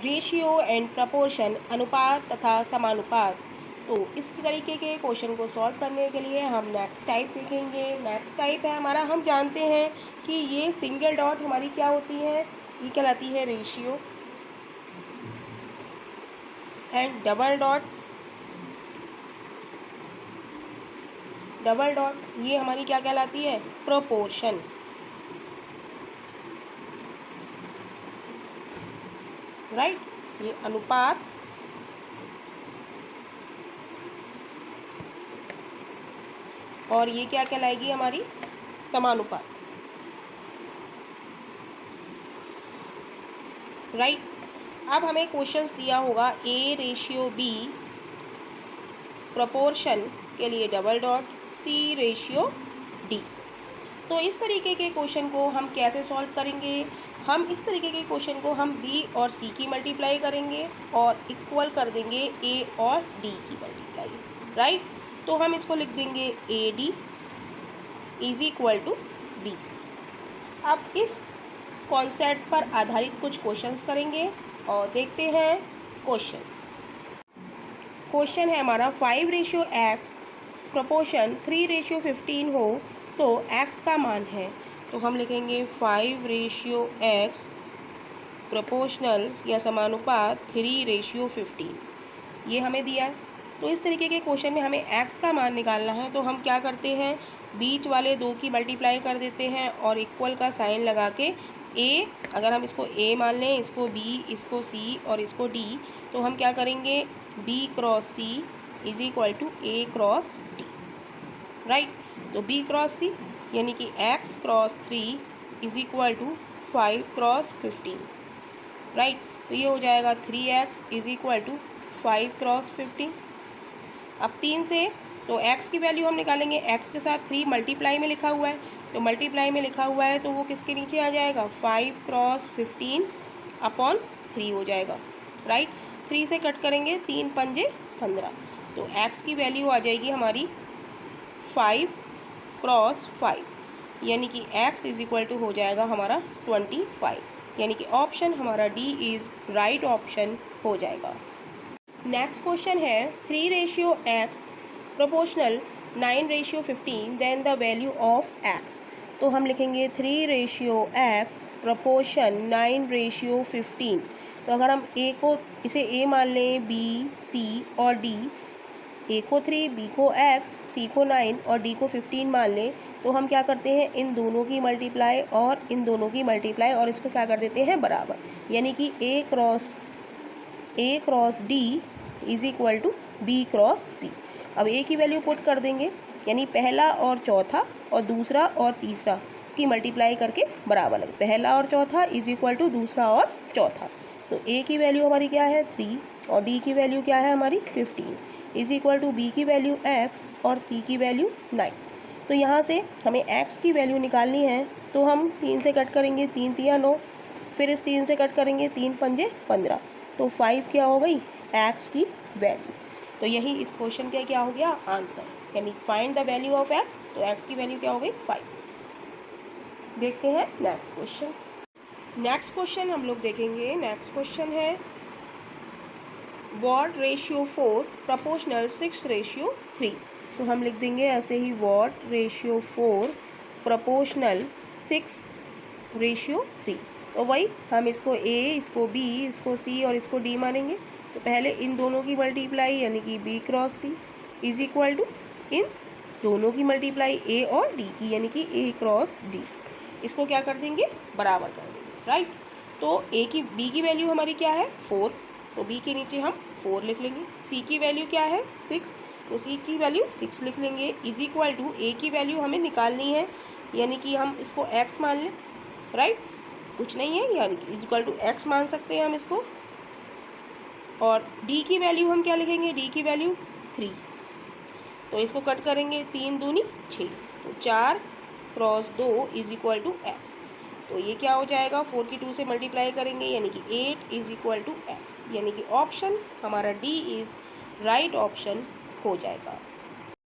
Ratio and proportion, अनुपात तथा समानुपात। तो इस तरीके के क्वेश्चन को सॉल्व करने के लिए हम नेक्स्ट टाइप देखेंगे। नेक्स्ट टाइप है हमारा, हम जानते हैं कि ये सिंगल डॉट हमारी क्या होती है, ये कहलाती है रेशियो, एंड डबल डॉट ये हमारी क्या कहलाती है, प्रोपोर्शन। राइट, ये अनुपात और ये क्या कहलाएगी हमारी, समानुपात। राइट, अब हमें क्वेश्चंस दिया होगा A रेशियो B प्रोपोर्शन के लिए double dot, C ratio D। तो इस तरीके के क्वेश्चन को हम कैसे सॉल्व करेंगे, हम इस तरीके के क्वेश्चन को हम B और C की मल्टीप्लाई करेंगे और इक्वल कर देंगे A और D की मल्टीप्लाई। राइट, तो हम इसको लिख देंगे AD is equal to BC। अब इस कॉन्सेप्ट पर आधारित कुछ क्वेश्चंस करेंगे और देखते हैं क्वेश्चन है हमारा 5 रेशियो x प्रोपोर्शन 3 रेशियो 15 हो तो x का मान है। तो हम लिखेंगे 5 रेशियो x प्रोपोर्शनल या समानुपात 3 रेशियो 15, ये हमें दिया है। तो इस तरीके के क्वेश्चन में हमें x का मान निकालना है, तो हम क्या करते हैं, बीच वाले दो की मल्टीप्लाई कर देते हैं और इक्वल का साइन लगा के a, अगर हम इसको a मान लें, इसको b, इसको c और इसको d, तो हम क्या करेंगे, b cross c is equal to a cross d। Right, तो b क्रॉस c यानी कि x cross 3 is equal to 5 cross 15। Right, तो ये हो जाएगा 3x is equal to 5 cross 15। अब 3 से तो x की वैल्यू हम निकालेंगे, x के साथ 3 मल्टीप्लाई में लिखा हुआ है, तो मल्टीप्लाई में लिखा हुआ है तो वो किसके नीचे आ जाएगा, 5 क्रॉस 15 अपॉन 3 हो जाएगा। राइट, 3 से कट करेंगे, 3 पंजे 15, तो x की वैल्यू आ जाएगी हमारी 5 क्रॉस 5, यानी कि x इज इक्वल टू हो जाएगा हमारा 25, यानी कि ऑप्शन हमारा डी इज़ राइट ऑप्शन हो जाएगा। नेक्स्ट क्वेश्चन है 3 ratio x proportional 9 ratio 15, then the value of x। तो हम लिखेंगे 3 रेशियो x प्रोपोर्शन 9 रेशियो 15। तो अगर हम a को इसे a मान लें, b, c और d, a को 3, b को x, c को 9 और d को 15 मान लें, तो हम क्या करते हैं, इन दोनों की मल्टीप्लाई और इन दोनों की मल्टीप्लाई और इसको क्या कर देते हैं बराबर, यानी कि a cross d is equal to b cross c। अब a की वैल्यू पुट कर देंगे, यानी पहला और चौथा और दूसरा और तीसरा इसकी मल्टीप्लाई करके बराबर लगे, पहला और चौथा इज इक्वल टू दूसरा और चौथा। तो a की वैल्यू हमारी क्या है 3 और d की वैल्यू क्या है हमारी 15 इज इक्वल टू b की वैल्यू x और c की वैल्यू 9। तो यहाँ से हमें x की वैल्यू निकालनी है, तो हम 3 से कट करेंगे, 3 तिया 9, फिर इस 3 से कट करेंगे, 3 पंजे 15, तो 5 क्या हो गई x की वैल्यू। तो यही इस क्वेश्चन का क्या हो गया आंसर, यानी find the value of x, तो x की वैल्यू क्या हो गई 5। देखते हैं नेक्स्ट क्वेश्चन। नेक्स्ट क्वेश्चन हम लोग देखेंगे, नेक्स्ट क्वेश्चन है वॉट रेशियो 4 प्रोपोर्शनल 6 रेशियो 3। तो हम लिख देंगे ऐसे ही, वॉट रेशियो 4 प्रोपोर्शनल 6 रेशियो 3। तो वही हम इसको a, इसको b, इसको c और इसको d मानेंगे। तो पहले इन दोनों की मल्टीप्लाई यानी कि b cross c is equal to इन दोनों की मल्टीप्लाई a और d की, यानी कि a क्रॉस d, इसको क्या कर देंगे बराबर कर देंगे। राइट, तो b की वैल्यू हमारी क्या है 4, तो b के नीचे हम 4 लिख लेंगे। c की वैल्यू क्या है 6, तो c की वैल्यू 6 लिख लेंगे, इज इक्वल टू a की वैल्यू हमें निकालनी है, यानी कि हम इसको x मान लें। राइट, कुछ नहीं है, यानी कि इज इक्वल टू x मान सकते हैं हम इसको। और d की वैल्यू हम क्या लिखेंगे, d की वैल्यू 3, तो इसको कट करेंगे, 3 दूनी 6, तो 4 cross 2 is equal to x। तो ये क्या हो जाएगा, 4 की 2 से मल्टीप्लाई करेंगे, यानी कि 8 इज इक्वल टू x, यानी कि ऑप्शन हमारा डी इज़ राइट ऑप्शन हो जाएगा।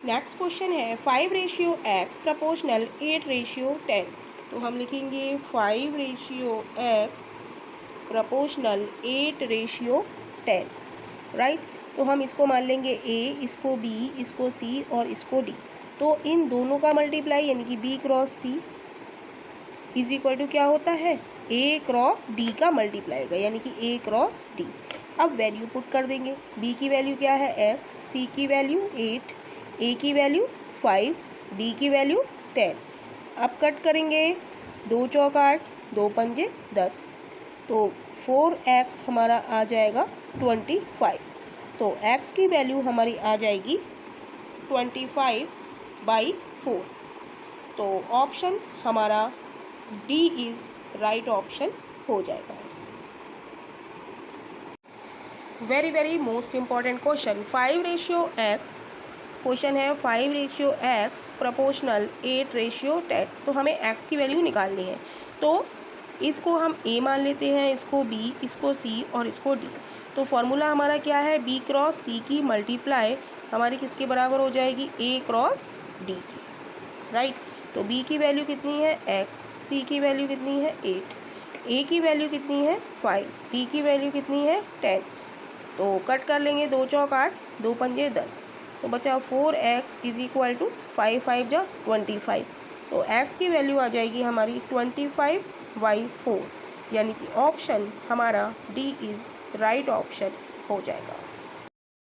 नेक्स्ट क्वेश्चन है 5 रेशियो x प्रोपोर्शनल 8 रेशियो 10। तो हम लिखेंगे 5 रेशियो x प्रोपोर्शनल 8:10, राइट। तो हम इसको मान लेंगे A, इसको B, इसको C और इसको D। तो इन दोनों का मल्टीप्लाई यानी कि B cross C is equal to क्या होता है, A क्रॉस D का मल्टीप्लाई होगा, यानी कि A क्रॉस D। अब वैल्यू पुट कर देंगे। B की वैल्यू क्या है x, C की वैल्यू 8, A की वैल्यू 5, D की वैल्यू 10। अब कट करेंगे, 2 चौक 8, 2 पंजे 10, तो 4x हमारा आ जाएगा 25। तो x की वैल्यू हमारी आ जाएगी 25/4। तो ऑप्शन हमारा D इज़ राइट ऑप्शन हो जाएगा। Very most important question, 5:x question है, 5:x प्रोपोर्शनल 8:10। तो हमें x की वैल्यू निकालनी है। तो इसको हम A मान लेते हैं, इसको B, इसको C और इसको D। तो फॉर्मूला हमारा क्या है, B क्रॉस C की मल्टीप्लाई हमारी किसके बराबर हो जाएगी, A क्रॉस D की, राइट। तो B की वैल्यू कितनी है x, C की वैल्यू कितनी है 8, A की वैल्यू कितनी है 5, D की वैल्यू कितनी है 10। तो कट कर लेंगे, 2 चौक 8, 2 पंजे 10, तो बचा 4x इज इक्वल टू 5 5 जा 25। तो x की वैल्यू आ जाएगी हमारी 25/4, यानी कि ऑप्शन हमारा D इज़ राइट ऑप्शन हो जाएगा।